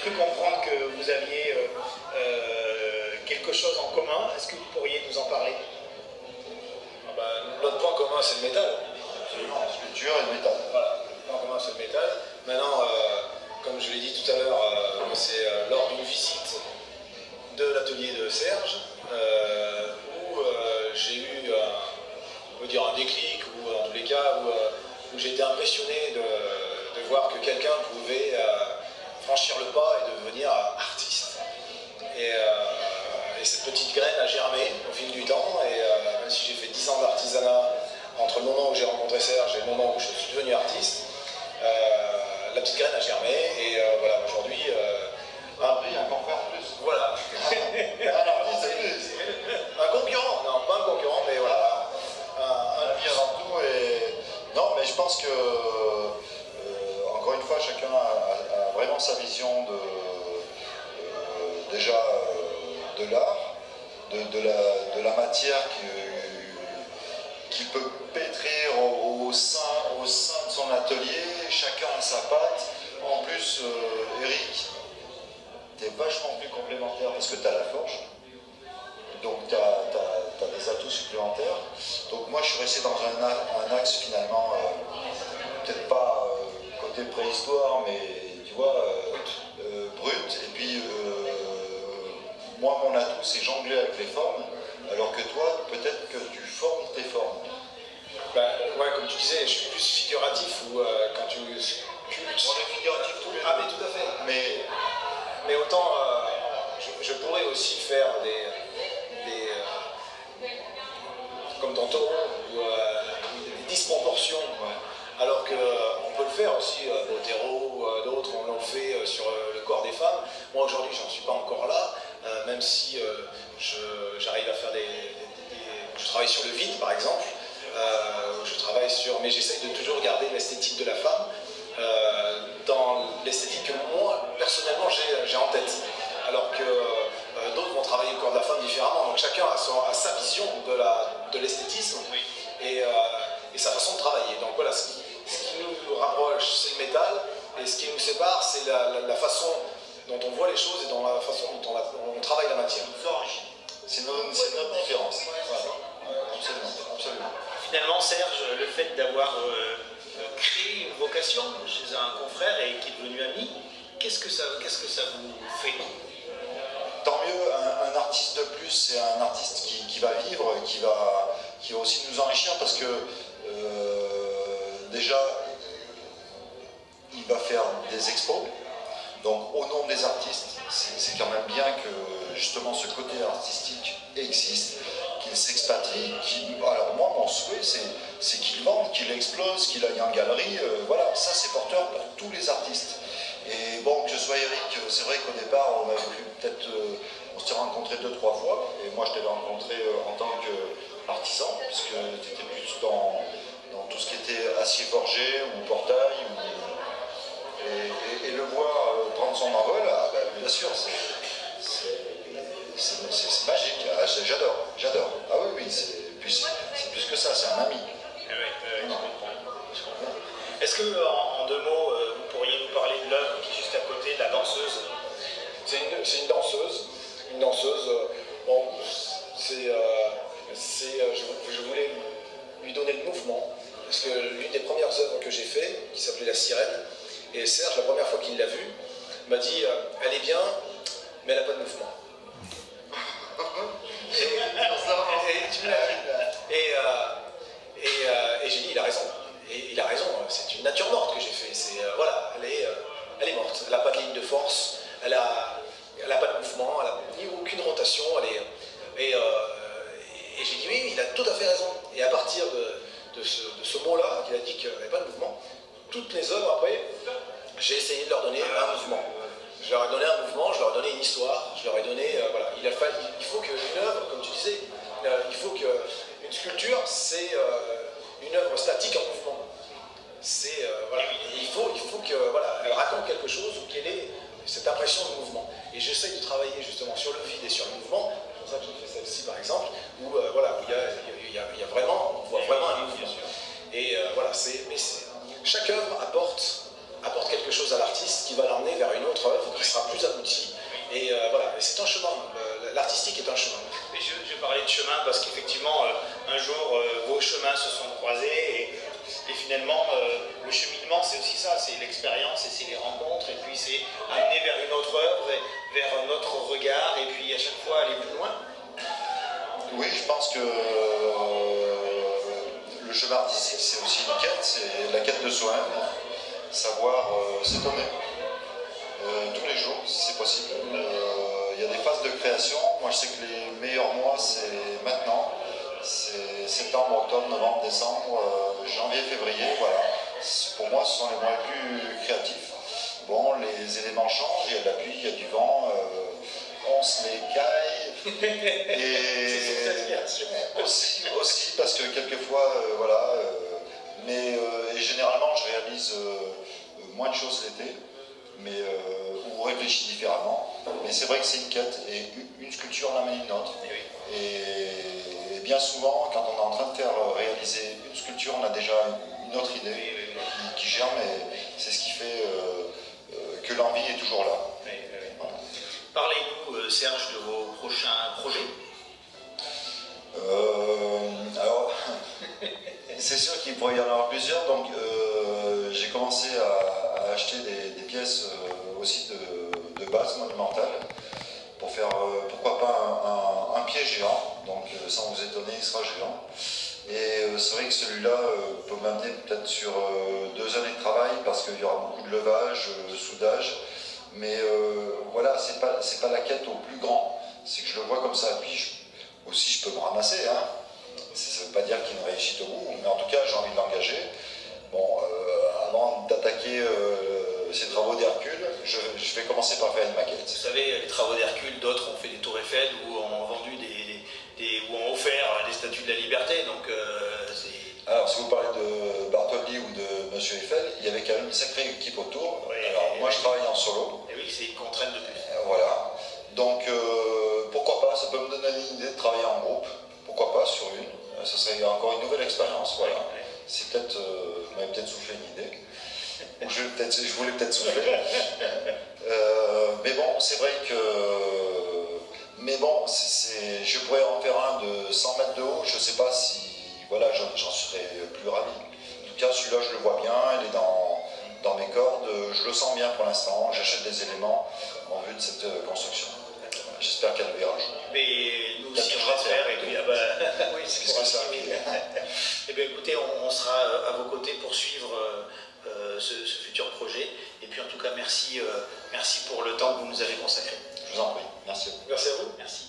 cru comprendre que vous aviez quelque chose en commun. Est-ce que vous pourriez nous en parler? Notre point commun, c'est le métal. Absolument, la sculpture et le métal. Voilà, le point commun, c'est le métal. Maintenant, comme je l'ai dit tout à l'heure, c'est lors d'une visite de l'atelier de Serge où j'ai eu on peut dire un déclic, ou en tous les cas où j'ai été impressionné de voir que quelqu'un pouvait franchir le pas et devenir artiste. Et cette petite graine a germé au fil du temps, et même si j'ai fait 10 ans d'artisanat entre le moment où j'ai rencontré Serge et le moment où je suis devenu artiste, la petite graine a germé, et voilà, aujourd'hui... encore faire plus. Voilà. Un artiste, c'est plus. Un concurrent, non, pas un concurrent, mais voilà. Un vie avant tout, et... Non, mais je pense que, encore une fois, chacun a vraiment sa vision déjà de l'art, de la matière qu'il peut pétrir au sein de son atelier. Chacun a sa patte. En plus, Eric, t'es vachement plus complémentaire parce que tu as la forge, donc tu as des atouts supplémentaires. Donc moi je suis resté dans un axe finalement, peut-être pas côté préhistoire, mais tu vois, brut. Et puis moi mon atout c'est jongler avec les formes, alors que toi peut-être que tu formes tes formes. Ouais, comme tu disais, je suis plus figuratif, ou quand tu... On est figuratif tous les deux. Ah mais tout à fait. Mais autant, je pourrais aussi faire des comme dans Taureau, ou des disproportions, alors qu'on peut le faire aussi, Botero ou d'autres, on l'a fait sur le corps des femmes. Moi aujourd'hui, j'en suis pas encore là, même si j'arrive à faire je travaille sur le vide, par exemple, je travaille sur... Mais j'essaye de toujours garder l'esthétique de la femme, dans l'esthétique que moi, personnellement, j'ai en tête. Alors que d'autres vont travailler le corps de la femme différemment. Donc chacun a sa vision de l'esthétisme, et sa façon de travailler. Donc voilà, ce qui nous rapproche, c'est le métal, et ce qui nous sépare, c'est la façon dont on voit les choses et dans la façon dont on travaille la matière. C'est notre différence. Voilà. Absolument. Finalement, Serge, le fait d'avoir créé une vocation chez un confrère et qui est devenu ami, qu'est-ce que ça vous fait? Tant mieux, un artiste de plus, c'est un artiste qui va vivre, qui va aussi nous enrichir, parce que déjà, il va faire des expos. Donc au nom des artistes, c'est quand même bien que justement ce côté artistique existe, qu'il s'expatrie. Alors moi, mon souhait, c'est qu'il vende, qu'il explose, qu'il aille en galerie. Voilà, ça c'est porteur pour tous les artistes. Et bon, que ce soit Eric, c'est vrai qu'au départ, on avait peut-être, on s'est rencontrés 2-3 fois, et moi je t'avais rencontré en tant qu'artisan, puisque tu étais plus dans tout ce qui était acier forgé ou portail, et le voir prendre son envol, bien sûr, c'est magique. J'adore. Ah oui, c'est plus que ça, c'est un ami. Je comprends. Est-ce que, en 2 mots, vous pourriez nous parler de l'œuvre qui est juste à côté, de la danseuse? C'est une danseuse. Bon, je voulais lui donner le mouvement, parce que l'une des premières œuvres que j'ai fait, qui s'appelait La Sirène, et Serge, la première fois qu'il l'a vue, m'a dit elle est bien, mais elle n'a pas de mouvement. Et j'ai dit il a raison. Et il a raison, c'est une nature morte que j'ai fait. Voilà, elle est morte. Elle n'a pas de ligne de force, elle n'a pas de mouvement, elle n'a ni aucune rotation. Et j'ai dit oui, il a tout à fait raison. Et à partir de ce mot-là, qu'il a dit qu'il n'y avait pas de mouvement, toutes les œuvres après, j'ai essayé de leur donner un mouvement. Je leur ai donné un mouvement, je leur ai donné une histoire, je leur ai donné... voilà, il faut qu'une œuvre, comme tu disais, il faut qu'une sculpture, c'est une œuvre statique en mouvement. Voilà, il faut que, voilà, elle raconte quelque chose ou qu'elle ait cette impression de mouvement. Et j'essaie de travailler justement sur le vide et sur le mouvement. C'est pour ça que j'ai fait celle-ci par exemple, où voilà, il y a vraiment, on voit vraiment un mouvement. Et voilà, chaque œuvre apporte quelque chose à l'artiste qui va l'emmener aller vers une autre œuvre qui sera plus aboutie. Et voilà, c'est un chemin, l'artistique est un chemin. Mais je parlais de chemin parce qu'effectivement, un jour, vos chemins se sont croisés et finalement, le cheminement, c'est aussi ça, c'est l'expérience et c'est les rencontres, et puis c'est amener vers une autre œuvre, vers un autre regard, et puis à chaque fois aller plus loin. Oui, je pense que le chemin artistique, c'est aussi une quête, c'est la quête de soi-même, savoir s'étonner tous les jours, si c'est possible. Il y a des phases de création. Moi, je sais que les meilleurs mois, c'est maintenant. C'est septembre, octobre, novembre, décembre, janvier, février, voilà. Pour moi, ce sont les mois les plus créatifs. Bon, les éléments changent, il y a de la pluie, il y a du vent, on se les caille. Et aussi parce que quelquefois, voilà, et généralement, je réalise moins de choses l'été, ou réfléchis différemment. Mais c'est vrai que c'est une quête, et une sculpture en amène une autre. Et bien souvent, quand on est en train de faire réaliser une sculpture, on a déjà une autre idée qui germe, et c'est ce qui fait que l'envie est toujours là. Voilà. Parlez-nous, Serge, de vos prochains projets. Alors, c'est sûr qu'il pourrait y en avoir plusieurs, donc j'ai commencé à acheter des pièces aussi de base monumentale pour faire, pourquoi pas, un pied géant, donc sans vous étonner, il sera géant. Et c'est vrai que celui-là peut m'amener peut-être sur 2 années de travail, parce qu'il y aura beaucoup de levage, de soudage, mais voilà, c'est pas la quête au plus grand, c'est que je le vois comme ça, puis aussi je peux me ramasser, hein. Ça ne veut pas dire qu'il me réussit au bout, mais en tout cas j'ai envie de l'engager. Bon, avant d'attaquer ces travaux d'Hercule, je vais commencer par faire une maquette. Vous savez, les travaux d'Hercule, d'autres ont fait des tours Eiffel ou ont vendu ou ont offert des statues de la liberté, donc c'est... Alors, si vous parlez de Bartholdi ou de Monsieur Eiffel, il y avait quand même une sacrée équipe autour. Oui, alors, moi je travaille en solo. Et oui, c'est une contrainte de plus. Voilà. Donc, pourquoi pas, ça peut me donner l'idée de travailler en groupe. Pourquoi pas, sur une. Ça serait encore une nouvelle expérience, voilà. C'est peut-être, vous m'avez peut-être soufflé une idée. Ou je voulais peut-être souffler. Mais bon, c'est vrai que... Mais bon, je pourrais en faire un de 100 mètres de haut, je ne sais pas si... Voilà, j'en serais plus ravi. En tout cas, celui-là, je le vois bien, il est dans mes cordes, je le sens bien pour l'instant, j'achète des éléments en vue de cette construction. J'espère qu'elle verra un jour. Mais nous aussi, on l'espère, et puis, oui, Qu'est-ce que ça arrive? Eh bien, écoutez, on sera à vos côtés pour suivre ce futur projet. Et puis, en tout cas, merci pour le temps que vous nous avez consacré. Je vous en prie. Merci. Merci à vous. Merci.